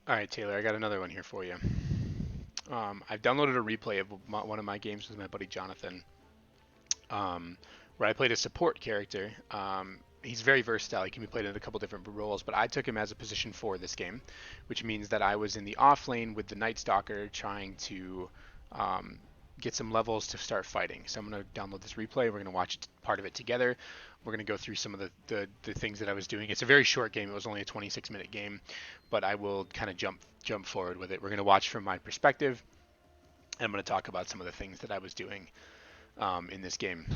All right, Taylor, I got another one here for you. I've downloaded a replay of one of my games with my buddy Jonathan, where I played a support character. He's very versatile. He can be played in a couple different roles, but I took him as a position 4 this game, which means that I was in the off lane with the Night Stalker trying to um, get some levels to start fighting. So I'm going to download this replay. We're going to watch part of it together. We're going to go through some of the things that I was doing. It's a very short game. It was only a 26-minute game, but I will kind of jump forward with it. We're going to watch from my perspective, and I'm going to talk about some of the things that I was doing in this game.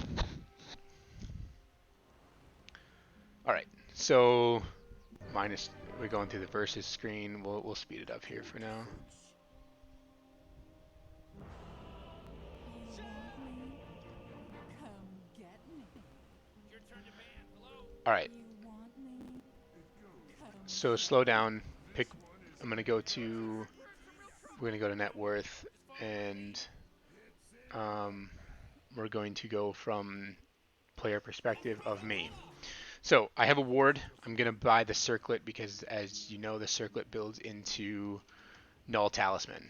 All right, so we're going through the versus screen. We'll speed it up here for now. All right. So slow down. Pick. I'm gonna go to. We're gonna go to net worth, and we're going to go from player perspective of me. So I have a ward. I'm gonna buy the circlet because, as you know, the circlet builds into Null Talisman,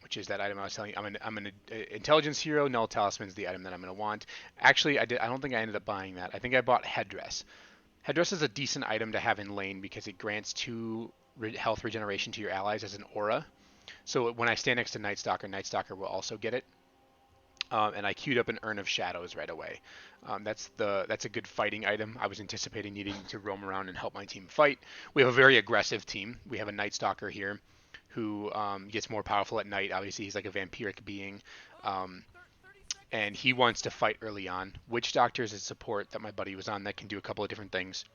which is that item I was telling you. I'm an intelligence hero. Null Talisman is the item that I'm gonna want. Actually, I don't think I ended up buying that. I think I bought Headdress. Headdress is a decent item to have in lane because it grants 2 health regeneration to your allies as an aura. So when I stand next to Night Stalker will also get it. And I queued up an Urn of Shadows right away. That's a good fighting item. I was anticipating needing to roam around and help my team fight. We have a very aggressive team. We have a Night Stalker here who gets more powerful at night. Obviously, he's like a vampiric being. And he wants to fight early on. Witch Doctor is a support that my buddy was on that can do a couple of different things.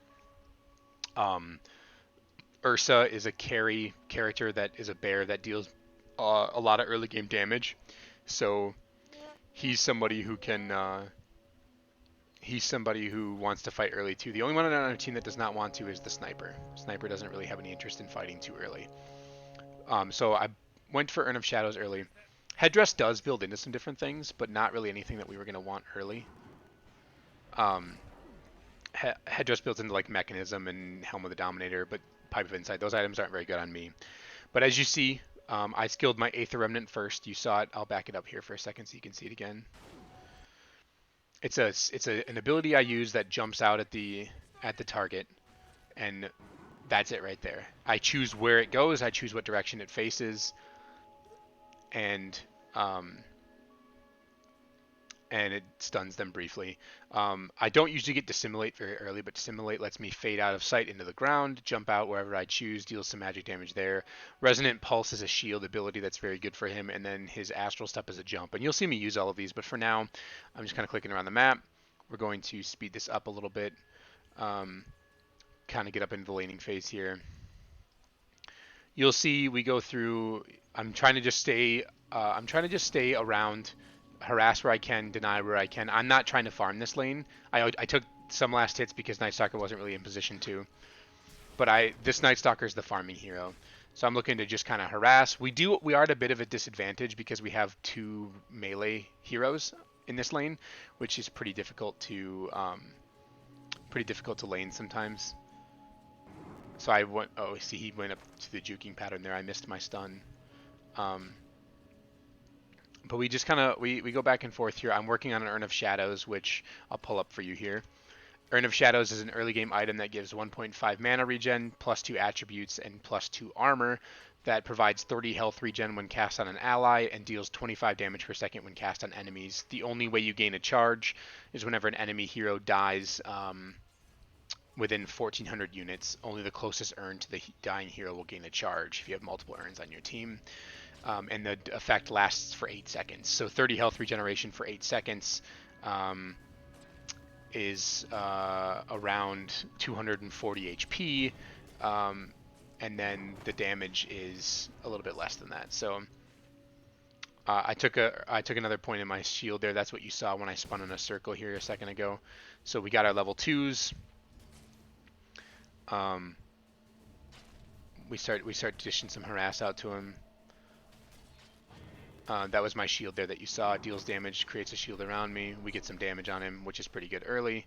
Ursa is a carry character that is a bear that deals a lot of early game damage. So he's somebody who can. He's somebody who wants to fight early too. The only one on our team that does not want to is the sniper. Sniper doesn't really have any interest in fighting too early. So I went for Urn of Shadows early. Headdress does build into some different things, but not really anything that we were going to want early. Headdress builds into like Mechanism and Helm of the Dominator, but Pipe of Insight, those items aren't very good on me. But as you see, I skilled my Aether Remnant first. You saw it. I'll back it up here for a second so you can see it again. It's an ability I use that jumps out at the target, and that's it right there. I choose where it goes. I choose what direction it faces, and it stuns them briefly. I don't usually get Dissimulate very early, but Dissimulate lets me fade out of sight into the ground, jump out wherever I choose, deal some magic damage there. Resonant Pulse is a shield ability that's very good for him, and then his Astral Step is a jump. And you'll see me use all of these, but for now, I'm just kind of clicking around the map. We're going to speed this up a little bit, kind of get up into the laning phase here. You'll see we go through. I'm trying to just stay around, harass where I can, deny where I can. I'm not trying to farm this lane. I took some last hits because Night Stalker wasn't really in position to. But this Night Stalker is the farming hero. So I'm looking to just kind of harass. We are at a bit of a disadvantage because we have 2 melee heroes in this lane, which is pretty difficult to lane sometimes. So I went. Oh, see, he went up to the juking pattern there. I missed my stun. But we just kind of we go back and forth here. I'm working on an Urn of Shadows, which I'll pull up for you here. Urn of Shadows is an early game item that gives 1.5 mana regen, plus 2 attributes, and plus 2 armor that provides 30 health regen when cast on an ally and deals 25 damage per second when cast on enemies. The only way you gain a charge is whenever an enemy hero dies within 1,400 units. Only the closest urn to the dying hero will gain a charge if you have multiple urns on your team. And the effect lasts for 8 seconds. So 30 health regeneration for 8 seconds is around 240 HP. And then the damage is a little bit less than that. So I took another point in my shield there. That's what you saw when I spun in a circle here a second ago. So we got our level 2s. We start dishing some harass out to him. That was my shield there that you saw. It deals damage, creates a shield around me. We get some damage on him, which is pretty good early.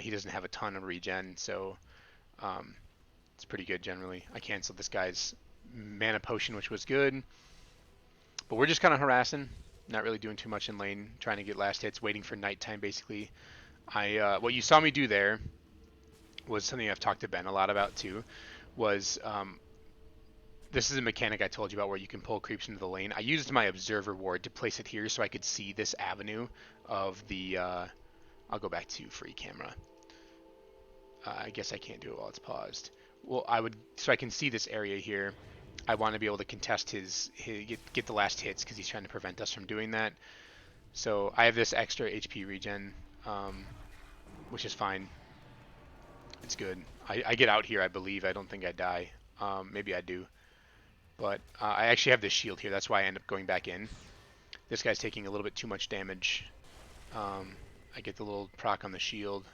He doesn't have a ton of regen, so it's pretty good generally. I canceled this guy's mana potion, which was good. But we're just kind of harassing, not really doing too much in lane, trying to get last hits, waiting for nighttime basically. What you saw me do there was something I've talked to Ben a lot about too, was this is a mechanic I told you about where you can pull creeps into the lane. I used my observer ward to place it here so I could see this avenue of the, I'll go back to free camera. I guess I can't do it while it's paused. Well, so I can see this area here. I want to be able to contest get the last hits because he's trying to prevent us from doing that. So I have this extra HP regen, which is fine. It's good. I get out here, I believe. I don't think I die. Maybe I do. But I actually have this shield here. That's why I end up going back in. This guy's taking a little bit too much damage. I get the little proc on the shield.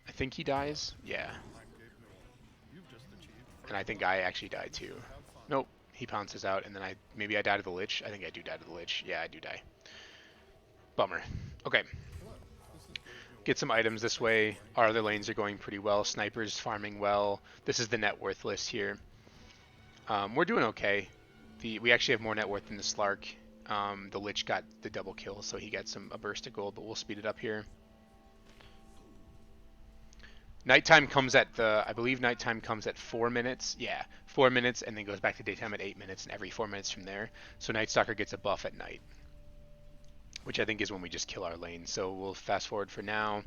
I think he dies. Yeah. And I think I actually died too. Nope. He pounces out, and then maybe I die to the Lich. I think I do die to the Lich. Yeah, I do die. Bummer. Okay. Get some items this way. Our other lanes are going pretty well. Sniper's farming well. This is the net worth list here. We're doing okay. We actually have more net worth than the Slark. The Lich got the double kill, so he got a burst of gold, but we'll speed it up here. Nighttime comes I believe nighttime comes at 4 minutes. Yeah, 4 minutes, and then goes back to daytime at 8 minutes, and every 4 minutes from there. So Night Stalker gets a buff at night, which I think is when we just kill our lane. So we'll fast forward for now.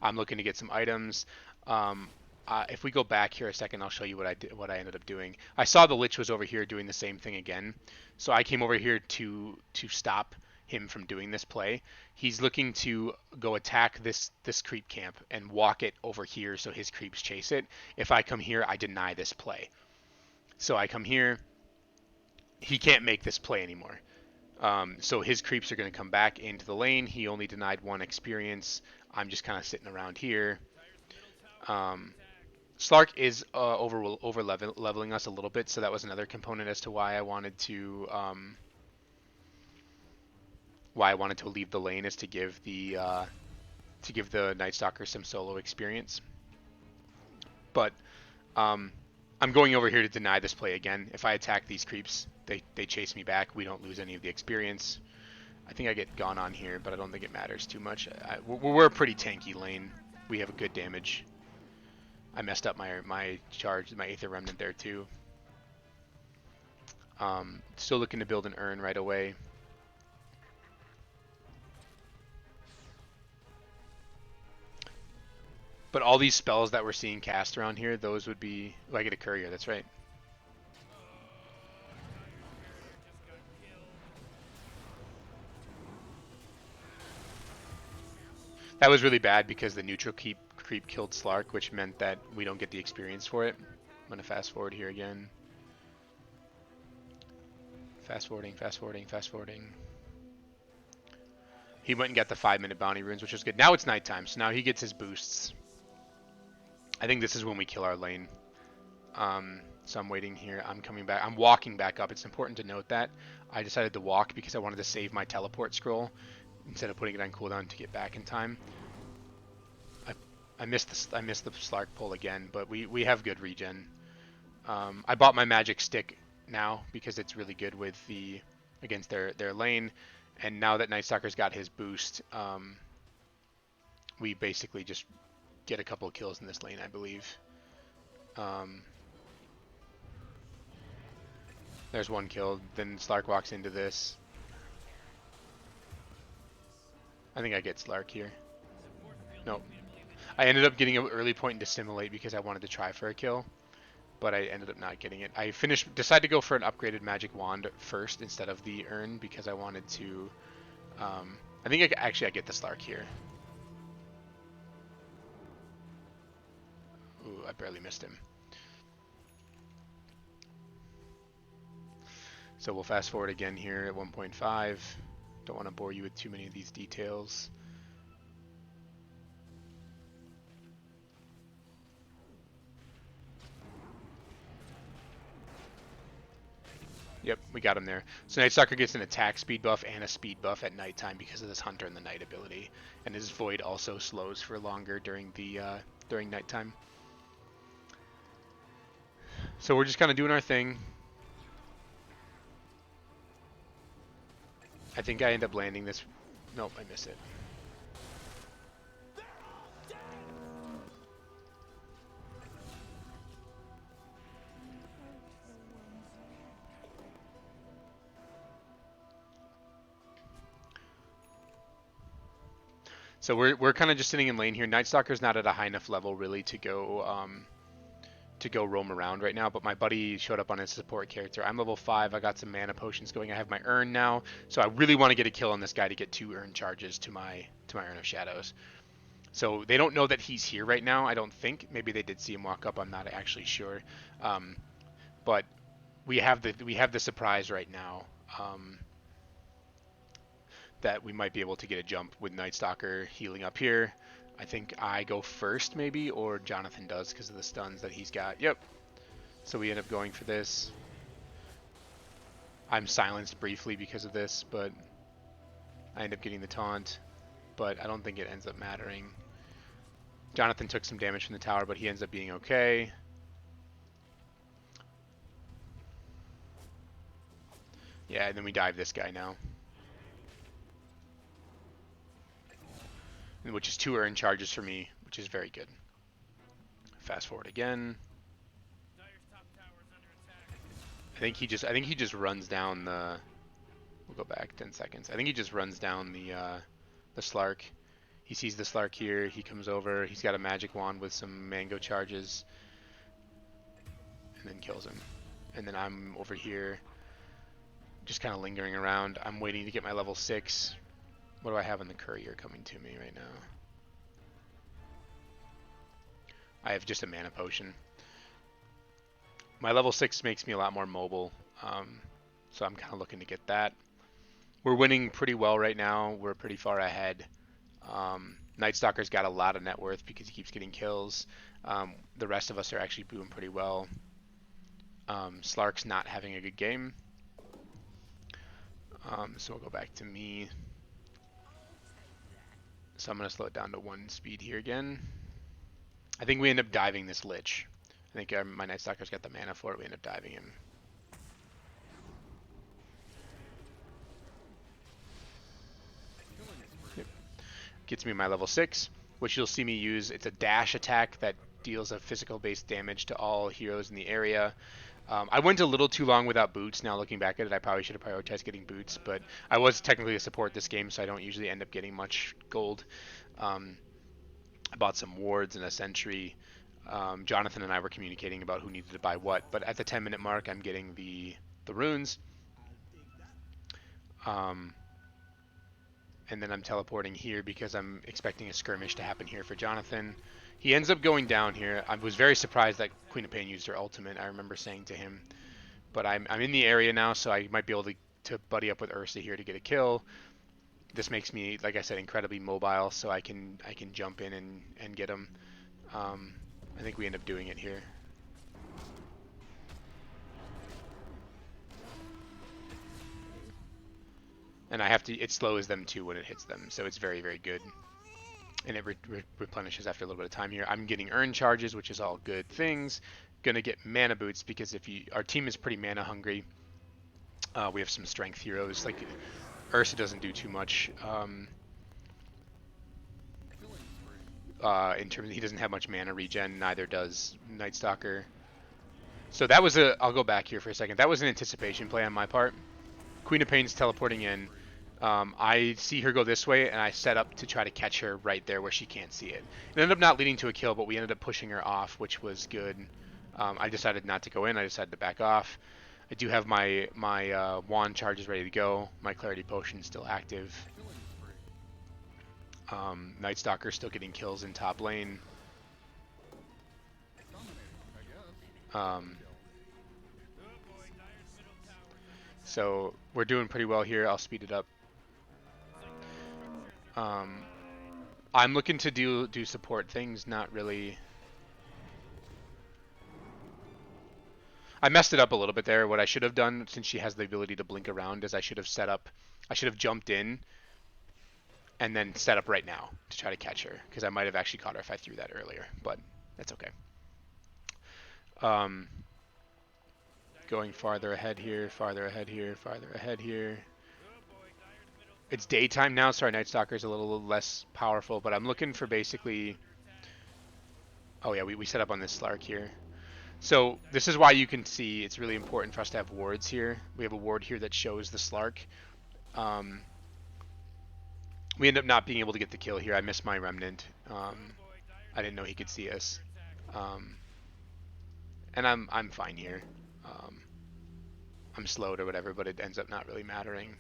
I'm looking to get some items. If we go back here a second, I'll show you what I ended up doing. I saw the Lich was over here doing the same thing again, so I came over here to stop him from doing this play. He's looking to go attack this creep camp and walk it over here so his creeps chase it. If I come here, I deny this play. So I come here, he can't make this play anymore. So his creeps are going to come back into the lane. He only denied 1 experience. I'm just kind of sitting around here. Slark is over leveling us a little bit, so that was another component as to why I wanted to leave the lane, is to give the Night Stalker some solo experience. But I'm going over here to deny this play again. If I attack these creeps, they chase me back. We don't lose any of the experience. I think I get gone on here, but I don't think it matters too much. We're a pretty tanky lane. We have a good damage. I messed up my charge, my Aether Remnant there too. Still looking to build an urn right away. But all these spells that we're seeing cast around here, those would be... Oh, I get a courier, that's right. That was really bad because the neutral creep killed Slark, which meant that we don't get the experience for it. I'm going to fast forward here again. Fast forwarding, fast forwarding, fast forwarding. He went and got the 5-minute bounty runes, which was good. Now it's nighttime, so now he gets his boosts. I think this is when we kill our lane. So I'm waiting here. I'm coming back. I'm walking back up. It's important to note that. I decided to walk because I wanted to save my teleport scroll instead of putting it on cooldown to get back in time. I missed the Slark pull again, but we have good regen. I bought my magic stick now because it's really good with against their lane, and now that Night Stalker's got his boost, we basically just get a couple of kills in this lane, I believe. There's one kill. Then Slark walks into this. I think I get Slark here. Nope. I ended up getting an early point into Stimulate because I wanted to try for a kill, but I ended up not getting it. I decided to go for an upgraded magic wand first instead of the urn because I wanted to. I think I get the Slark here. Ooh, I barely missed him. So we'll fast forward again here at 1.5. Don't want to bore you with too many of these details. Yep, we got him there. So Night Stalker gets an attack speed buff and a speed buff at nighttime because of this Hunter in the Night ability, and his Void also slows for longer during nighttime. So we're just kind of doing our thing. I think I end up landing this. Nope, I miss it. So we're kind of just sitting in lane here. Night Stalker's not at a high enough level really to go roam around right now, but my buddy showed up on his support character. I'm level 5. I got some mana potions going. I have my urn now, so I really want to get a kill on this guy to get 2 urn charges to my Urn of Shadows. So they don't know that he's here right now, I don't think. Maybe they did see him walk up. I'm not actually sure. But we have the surprise right now that we might be able to get a jump with Night Stalker healing up here. I think I go first maybe, or Jonathan does because of the stuns that he's got. Yep. So we end up going for this. I'm silenced briefly because of this, but I end up getting the taunt. But I don't think it ends up mattering. Jonathan took some damage from the tower, but he ends up being okay. Yeah, and then we dive this guy now. Which is 2 urn charges for me, which is very good. Fast forward again. I think he just runs down the. We'll go back 10 seconds. I think he just runs down the Slark. He sees the Slark here. He comes over. He's got a magic wand with some mango charges, and then kills him. And then I'm over here, just kind of lingering around. I'm waiting to get my level 6. What do I have in the courier coming to me right now? I have just a mana potion. My level 6 makes me a lot more mobile, so I'm kind of looking to get that. We're winning pretty well right now. We're pretty far ahead. Night Stalker's got a lot of net worth because he keeps getting kills. The rest of us are actually doing pretty well. Slark's not having a good game. So we'll go back to me. So I'm going to slow it down to 1 speed here again. I think we end up diving this Lich. I think my Night Stalker's got the mana for it. We end up diving him. Yep. Gets me my level 6, which you'll see me use. It's a dash attack that deals a physical-based damage to all heroes in the area. I went a little too long without boots. Now looking back at it, I probably should have prioritized getting boots, but I was technically a support this game, so I don't usually end up getting much gold. I bought some wards and a sentry. Jonathan and I were communicating about who needed to buy what, but at the 10-minute mark, I'm getting the runes. And then I'm teleporting here because I'm expecting a skirmish to happen here for Jonathan. He ends up going down here. I was very surprised that Queen of Pain used her ultimate, I remember saying to him. But I'm in the area now, so I might be able to buddy up with Ursa here to get a kill. This makes me, like I said, incredibly mobile, so I can jump in and get him. I think we end up doing it here. And I have to, it slows them too when it hits them, so it's very, very good. And it replenishes after a little bit of time here. I'm getting urn charges, which is all good things. Gonna get mana boots because our team is pretty mana hungry. We have some strength heroes. Like Ursa doesn't do too much. In terms of, he doesn't have much mana regen, neither does Night Stalker. So that was I'll go back here for a second. That was an anticipation play on my part. Queen of Pain's teleporting in. I see her go this way, and I set up to try to catch her right there where she can't see it. It ended up not leading to a kill, but we ended up pushing her off, which was good. I decided not to go in. I decided to back off. I do have my wand charges ready to go. My Clarity Potion is still active. Night Stalker still getting kills in top lane. So we're doing pretty well here. I'll speed it up. I'm looking to do support things, not really. I messed it up a little bit there. What I should have done, since she has the ability to blink around, is I should have jumped in and then set up right now to try to catch her, because I might have actually caught her if I threw that earlier, but that's okay. going farther ahead here, farther ahead here, farther ahead here. It's daytime now, so our Night Stalker's a little less powerful, but I'm looking for basically... Oh yeah, we set up on this Slark here. So this is why you can see it's really important for us to have wards here. We have a ward here that shows the Slark. We end up not being able to get the kill here. I missed my Remnant. I didn't know he could see us. And I'm fine here. I'm slowed or whatever, but it ends up not really mattering.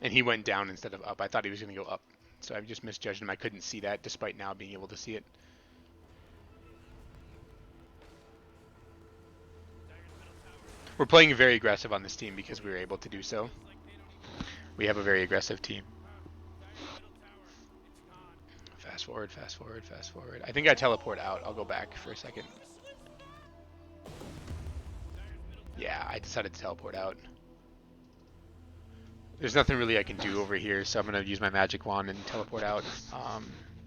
And he went down instead of up. I thought he was going to go up. So I just misjudged him. I couldn't see that despite now being able to see it. We're playing very aggressive on this team because we were able to do so. We have a very aggressive team. Fast forward, fast forward, fast forward. I think I teleport out. I'll go back for a second. Yeah, I decided to teleport out. There's nothing really I can do over here, so I'm going to use my magic wand and teleport out.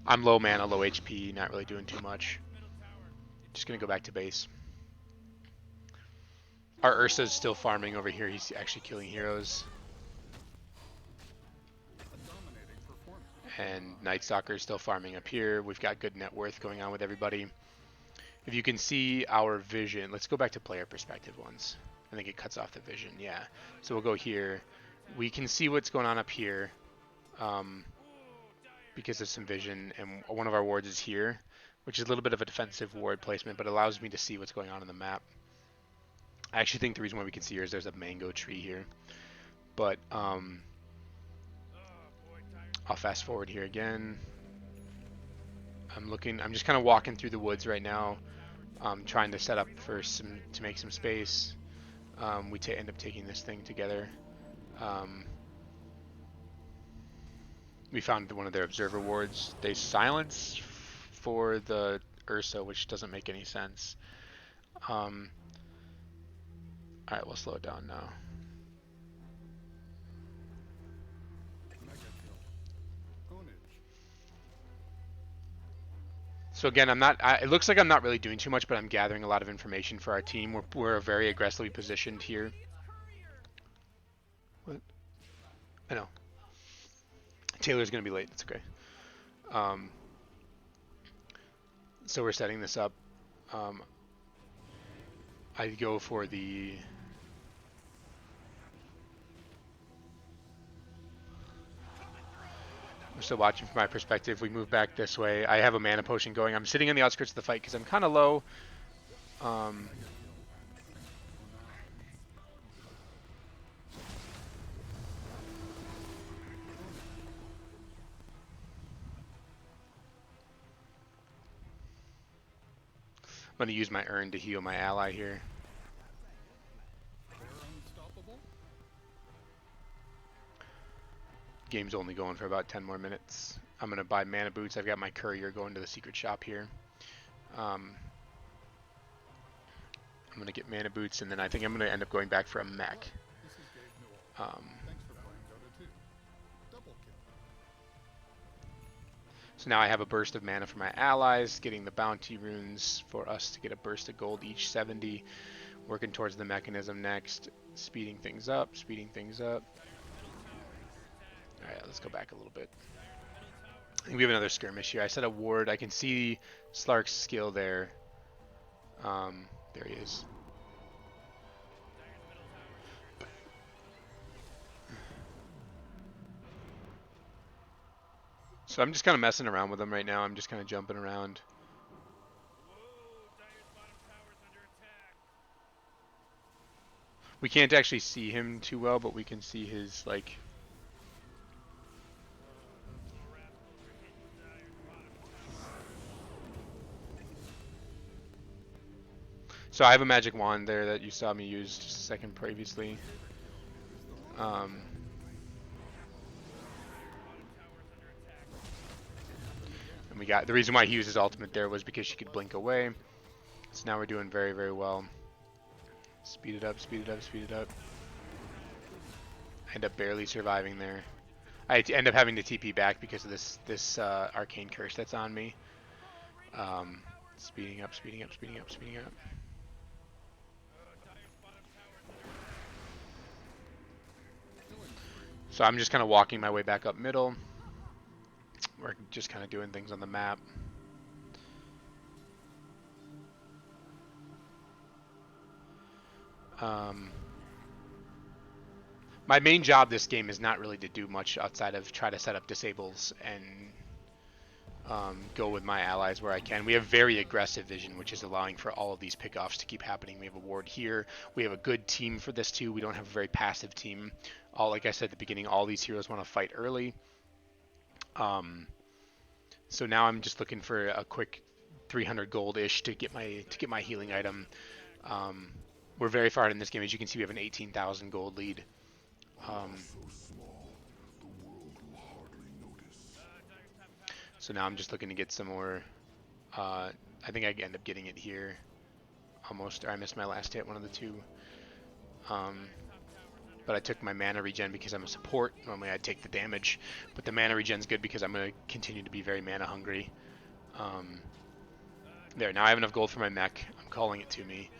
I'm low mana, low HP, not really doing too much. Just going to go back to base. Our Ursa's still farming over here. He's actually killing heroes. And Night Stalker is still farming up here. We've got good net worth going on with everybody. If you can see our vision, let's go back to player perspective once. I think it cuts off the vision, yeah. So we'll go here. We can see what's going on up here because of some vision, and one of our wards is here, which is a little bit of a defensive ward placement, but allows me to see what's going on in the map. I actually think the reason why we can see here is there's a mango tree here. But I'll fast forward here again. I'm just kind of walking through the woods right now, trying to set up for to make some space. We end up taking this thing together. We found one of their observer wards. They silence for the Ursa, which doesn't make any sense. Alright, we'll slow it down now. So again, it looks like I'm not really doing too much, but I'm gathering a lot of information for our team. We're very aggressively positioned here. What? I know. Taylor's gonna be late. That's okay. So we're setting this up. I go for the... I'm still watching from my perspective. We move back this way. I have a mana potion going. I'm sitting on the outskirts of the fight because I'm kind of low. I'm going to use my urn to heal my ally here. Game's only going for about 10 more minutes. I'm going to buy mana boots. I've got my courier going to the secret shop here. I'm going to get mana boots, and then I think I'm going to end up going back for a mech. So now I have a burst of mana for my allies, getting the bounty runes for us to get a burst of gold each 70. Working towards the mechanism next. Speeding things up, speeding things up. Alright, let's go back a little bit. I think we have another skirmish here. I set a ward. I can see Slark's skill there. There he is. So I'm just kind of messing around with him right now. I'm just kind of jumping around. We can't actually see him too well, but we can see his, like... So I have a magic wand there that you saw me use just a second previously. We got the reason why he used his ultimate there was because she could blink away. So now we're doing very, very well. Speed it up, speed it up, speed it up. End up barely surviving there. I end up having to TP back because of this arcane curse that's on me. Speeding up, speeding up, speeding up, speeding up. So I'm just kind of walking my way back up middle. We're just kind of doing things on the map. My main job this game is not really to do much outside of try to set up disables and go with my allies where I can. We have very aggressive vision, which is allowing for all of these pickoffs to keep happening. We have a ward here. We have a good team for this too. We don't have a very passive team. Like I said at the beginning, all these heroes want to fight early. So now I'm just looking for a quick 300 gold-ish to get my healing item. We're very far in this game. As you can see, we have an 18,000 gold lead. So now I'm just looking to get some more. I think I end up getting it here. Almost, or I missed my last hit, one of the two. But I took my mana regen because I'm a support. Normally I'd take the damage, but the mana regen's good because I'm going to continue to be very mana hungry. There, now I have enough gold for my mech. I'm calling it to me.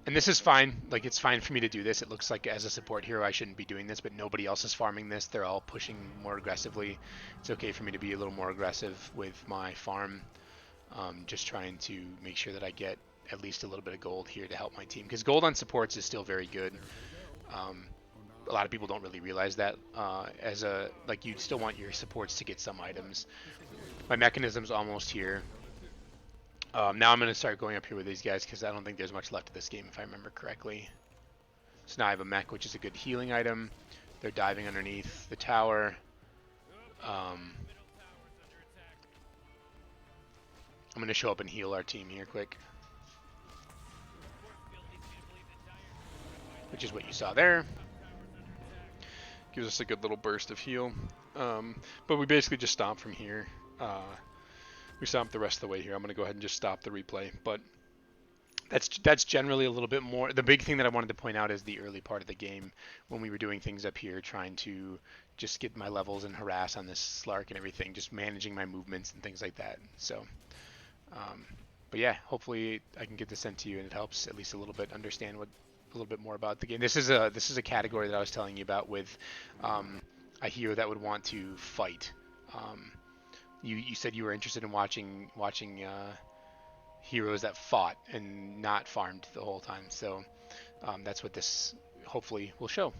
And this is fine. Like, it's fine for me to do this. It looks like as a support hero I shouldn't be doing this, but nobody else is farming this. They're all pushing more aggressively. It's okay for me to be a little more aggressive with my farm. Just trying to make sure that I get at least a little bit of gold here to help my team. Because gold on supports is still very good. A lot of people don't really realize that. Like, you still want your supports to get some items. My mechanism's almost here. Now I'm going to start going up here with these guys because I don't think there's much left of this game if I remember correctly. So now I have a mech, which is a good healing item. They're diving underneath the tower. I'm going to show up and heal our team here quick. Which is what you saw there. Gives us a good little burst of heal. But we basically just stomp from here. We stopped the rest of the way here. I'm going to go ahead and just stop the replay. But that's generally a little bit more. The big thing that I wanted to point out is the early part of the game when we were doing things up here, trying to just get my levels and harass on this Slark and everything, just managing my movements and things like that. So, but yeah, hopefully I can get this sent to you and it helps at least a little bit understand a little bit more about the game. This is a category that I was telling you about with a hero that would want to fight. You said you were interested in watching heroes that fought and not farmed the whole time. So that's what this hopefully will show.